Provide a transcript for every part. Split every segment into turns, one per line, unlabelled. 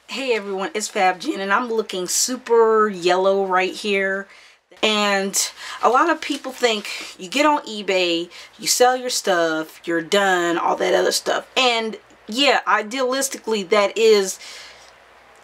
Hey everyone, it's Fab Jen and I'm looking super yellow right here. And a lot of people think you get on eBay, you sell your stuff, you're done, all that other stuff. And yeah, idealistically that is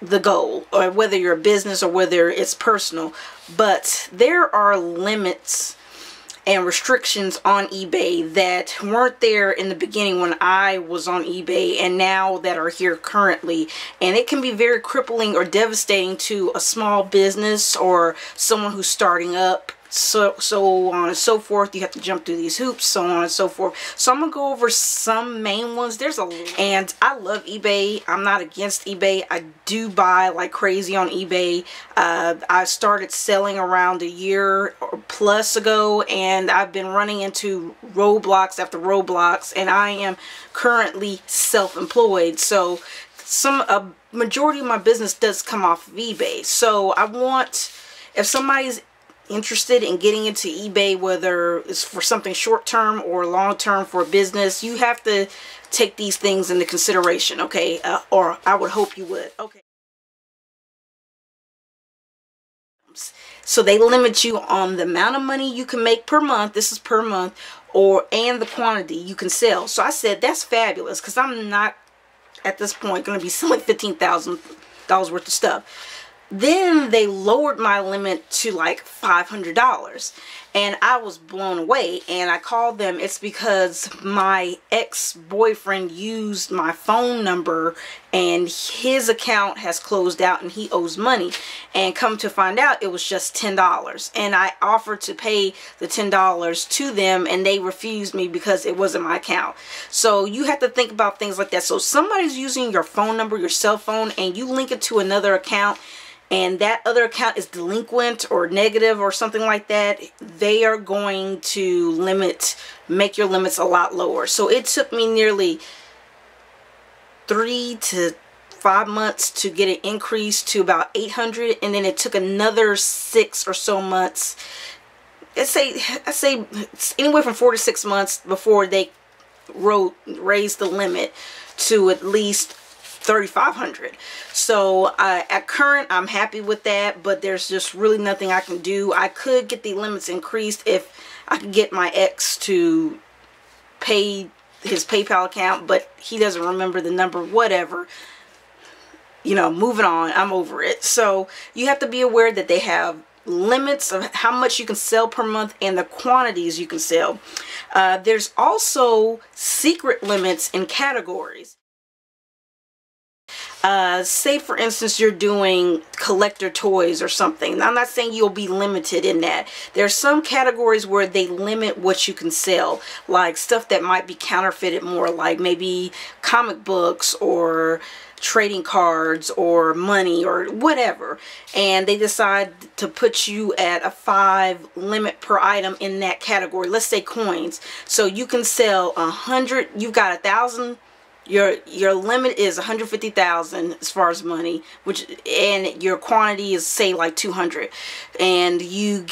the goal, or whether you're a business or whether it's personal. But there are limits and restrictions on eBay that weren't there in the beginning when I was on eBay, and now that are here currently. And it can be very crippling or devastating to a small business or someone who's starting up, so on and so forth. You have to jump through these hoops, so on and so forth. So I'm gonna go over some main ones. And I love eBay. I'm not against eBay. I do buy like crazy on eBay. I started selling around a year or plus ago, and I've been running into roadblocks after roadblocks, and I am currently self-employed, so a majority of my business does come off of eBay. So I want, if somebody's interested in getting into eBay, whether it's for something short-term or long-term for a business, you have to take these things into consideration, okay? Or I would hope you would. Okay. So they limit you on the amount of money you can make per month. This is per month, and the quantity you can sell. So I said that's fabulous, because I'm not at this point going to be selling $15,000 worth of stuff. Then they lowered my limit to like $500, and I was blown away. And I called them. It's because my ex-boyfriend used my phone number, and his account has closed out and he owes money. And come to find out, it was just $10, and I offered to pay the $10 to them, and they refused me because it wasn't my account. So you have to think about things like that. So if somebody's using your phone number, your cell phone, and you link it to another account, and that other account is delinquent or negative or something like that, they are going to make your limits a lot lower. So it took me nearly 3 to 5 months to get it increased to about 800, and then it took another 6 or so months. I say it's anywhere from 4 to 6 months before they raised the limit to at least 3,500. So at current, I'm happy with that, but there's just really nothing I can do. I could get the limits increased if I could get my ex to pay his PayPal account, but he doesn't remember the number. Whatever, you know, moving on, I'm over it. So you have to be aware that they have limits of how much you can sell per month and the quantities you can sell. There's also secret limits in categories. Say for instance you're doing collector toys or something. I'm not saying you'll be limited in that. There's some categories where they limit what you can sell, like stuff that might be counterfeited more, like maybe comic books or trading cards or money or whatever, and they decide to put you at a 5 limit per item in that category. Let's say coins. So you can sell 100, you've got 1,000. Your limit is 150,000 as far as money, and your quantity is say like 200, and you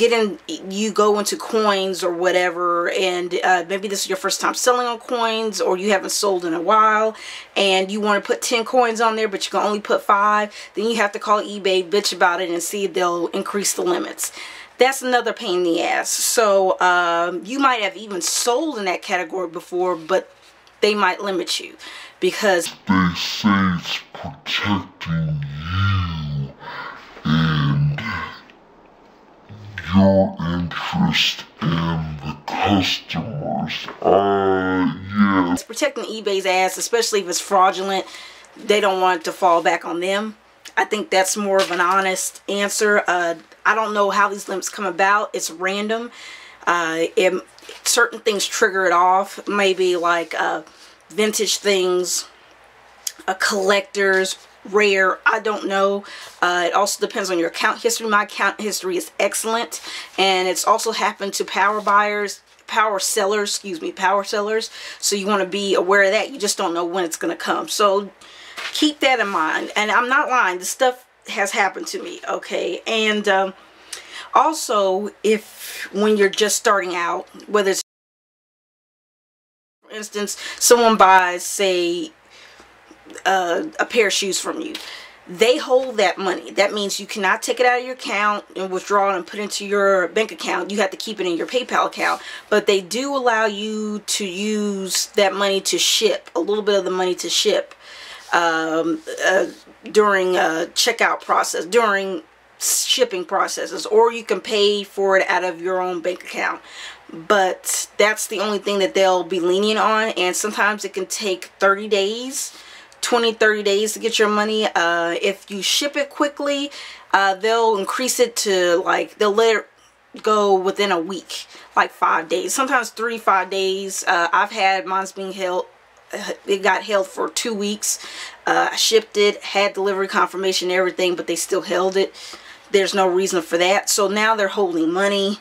go into coins or whatever, and maybe this is your first time selling on coins, or you haven't sold in a while, and you want to put 10 coins on there, but you can only put 5. Then you have to call eBay, bitch about it, and see if they'll increase the limits. That's another pain in the ass. So you might have even sold in that category before, but they might limit you because
they say it's protecting you and your interest and the customers. Yeah.
It's protecting eBay's ass, especially if it's fraudulent. They don't want it to fall back on them. I think that's more of an honest answer. I don't know how these limits come about. It's random. Certain things trigger it off. Maybe like vintage things, collectors, rare, I don't know. It also depends on your account history. My account history is excellent, and it's also happened to power sellers. So you want to be aware of that. You just don't know when it's going to come. So keep that in mind. And I'm not lying. This stuff has happened to me, okay? And also, when you're just starting out, whether it's, for instance, someone buys, say, a pair of shoes from you. they hold that money. That means you cannot take it out of your account and withdraw it and put it into your bank account. You have to keep it in your PayPal account. But they do allow you to use that money to ship, a little bit of the money to ship during a checkout process, during shipping processes, or you can pay for it out of your own bank account. But that's the only thing that they'll be lenient on, and sometimes it can take 30 days, 20-30 days to get your money. If you ship it quickly, they'll increase it to, like, they'll let it go within a week, like 5 days, sometimes 3-5 days. I've had mine's being held, it got held for 2 weeks. I shipped it, had delivery confirmation and everything, but they still held it. There's no reason for that. So now they're holding money.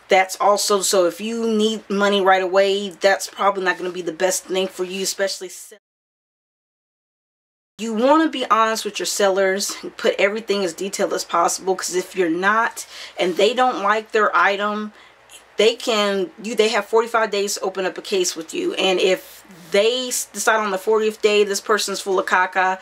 That's also, so if you need money right away, that's probably not going to be the best thing for you, especially you want to be honest with your sellers and put everything as detailed as possible, because if you're not and they don't like their item, they have 45 days to open up a case with you. And if they decide on the 40th day this person's full of caca,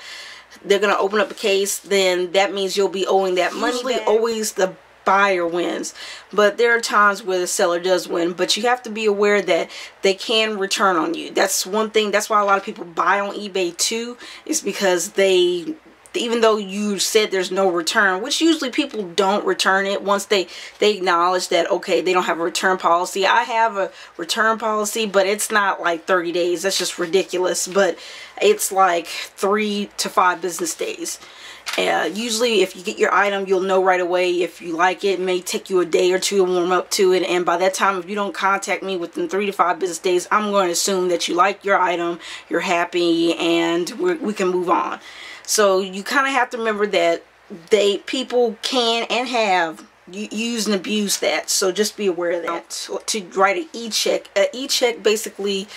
they're going to open up a case, then that means you'll be owing that money. Usually always the buyer wins, but there are times where the seller does win. But you have to be aware that they can return on you. That's one thing. That's why a lot of people buy on eBay too, is because they, even though you said there's no return, which usually people don't return it once they acknowledge that, okay, they don't have a return policy. I have a return policy, but it's not like 30 days. That's just ridiculous. But it's like 3 to 5 business days. Usually if you get your item, you'll know right away if you like it. It may take you a day or two to warm up to it, and by that time, if you don't contact me within 3 to 5 business days, I'm going to assume that you like your item, you're happy, and we can move on. So you kind of have to remember that people can and have used and abused that. So just be aware of that. To write an e-check. An e-check basically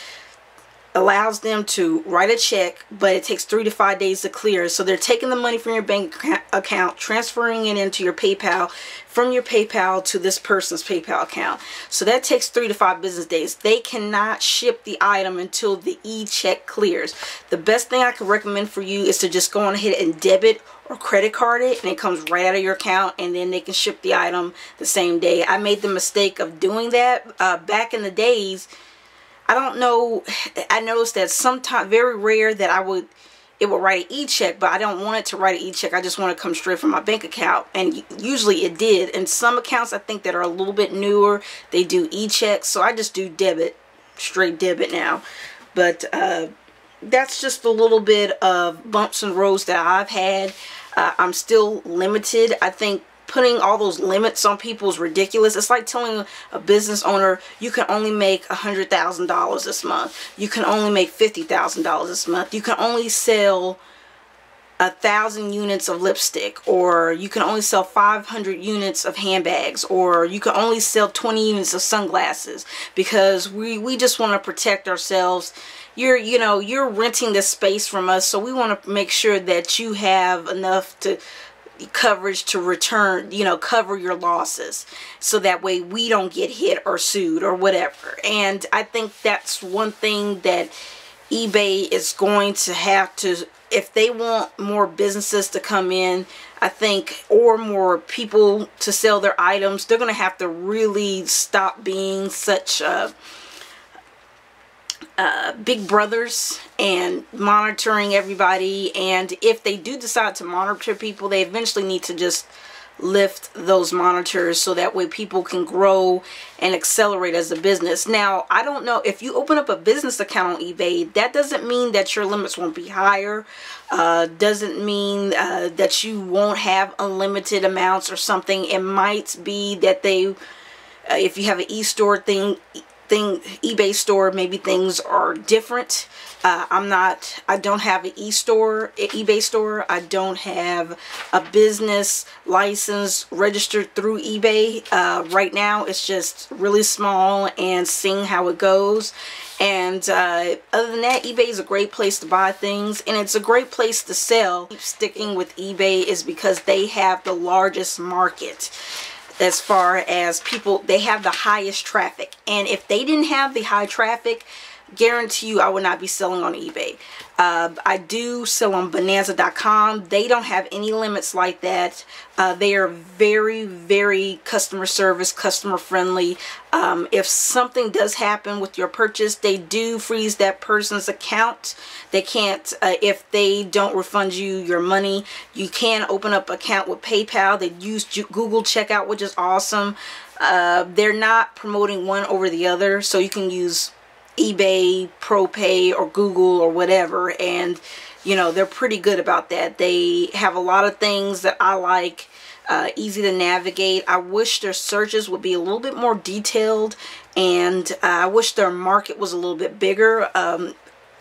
allows them to write a check, but it takes 3 to 5 days to clear. So they're taking the money from your bank account, transferring it into your PayPal, from your PayPal to this person's PayPal account. So that takes 3 to 5 business days. They cannot ship the item until the e-check clears. The best thing I can recommend for you is to just go on ahead and debit or credit card it, and it comes right out of your account, and then they can ship the item the same day. I made the mistake of doing that back in the days. I don't know, I noticed that sometimes, very rare that it would write an e-check, but I don't want it to write an e-check. I just want it to come straight from my bank account, and usually it did. And some accounts I think that are a little bit newer, they do e-checks, so I just do debit, straight debit now. But that's just a little bit of bumps and roads that I've had. I'm still limited. I think putting all those limits on people is ridiculous. It's like telling a business owner, you can only make $100,000 this month. You can only make $50,000 this month. You can only sell 1,000 units of lipstick, or you can only sell 500 units of handbags, or you can only sell 20 units of sunglasses, because we just want to protect ourselves. You're renting this space from us, so we want to make sure that you have enough coverage to return, cover your losses, so that way we don't get hit or sued or whatever. And I think that's one thing that eBay is going to have to, if they want more businesses to come in, I think, or more people to sell their items, they're going to have to really stop being such big brothers and monitoring everybody. And if they do decide to monitor people, they eventually need to just lift those monitors, so that way people can grow and accelerate as a business. Now, I don't know, if you open up a business account on eBay, that doesn't mean that your limits won't be higher, doesn't mean that you won't have unlimited amounts or something. It might be that they, if you have an e-store eBay store, maybe things are different. I don't have an eBay store. I don't have a business license registered through eBay. Right now it's just really small and seeing how it goes. And other than that, eBay is a great place to buy things, and it's a great place to sell. Keep sticking with eBay is because they have the largest market. As far as people, they have the highest traffic. And if they didn't have the high traffic, guarantee you I would not be selling on eBay. I do sell on Bonanza.com. They don't have any limits like that. They are very, very customer service, customer friendly. If something does happen with your purchase, they do freeze that person's account. They can't, if they don't refund you your money, you can open up an account with PayPal. They use Google Checkout, which is awesome. They're not promoting one over the other, so you can use eBay, ProPay, or Google, or whatever, and you know, they're pretty good about that. They have a lot of things that I like, easy to navigate. I wish their searches would be a little bit more detailed, and I wish their market was a little bit bigger.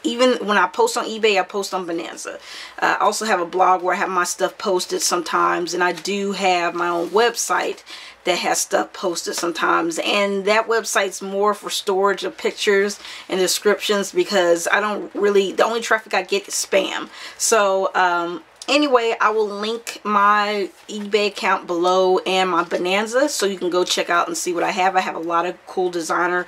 Even when I post on eBay, I post on Bonanza. I also have a blog where I have my stuff posted sometimes, and I do have my own website that has stuff posted sometimes, and that website's more for storage of pictures and descriptions, because I don't really, the only traffic I get is spam. So anyway, I will link my eBay account below and my Bonanza, so you can go check out and see what I have. I have a lot of cool designer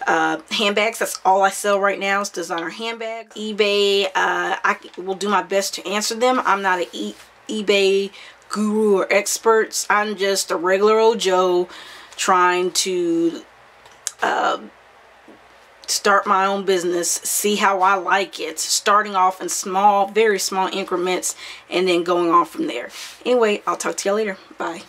handbags. That's all I sell right now is designer handbags. eBay, I will do my best to answer them. I'm not an eBay guru or experts. I'm just a regular old Joe trying to start my own business, see how I like it, starting off in small, very small increments, and then going on from there. Anyway, I'll talk to you later. Bye.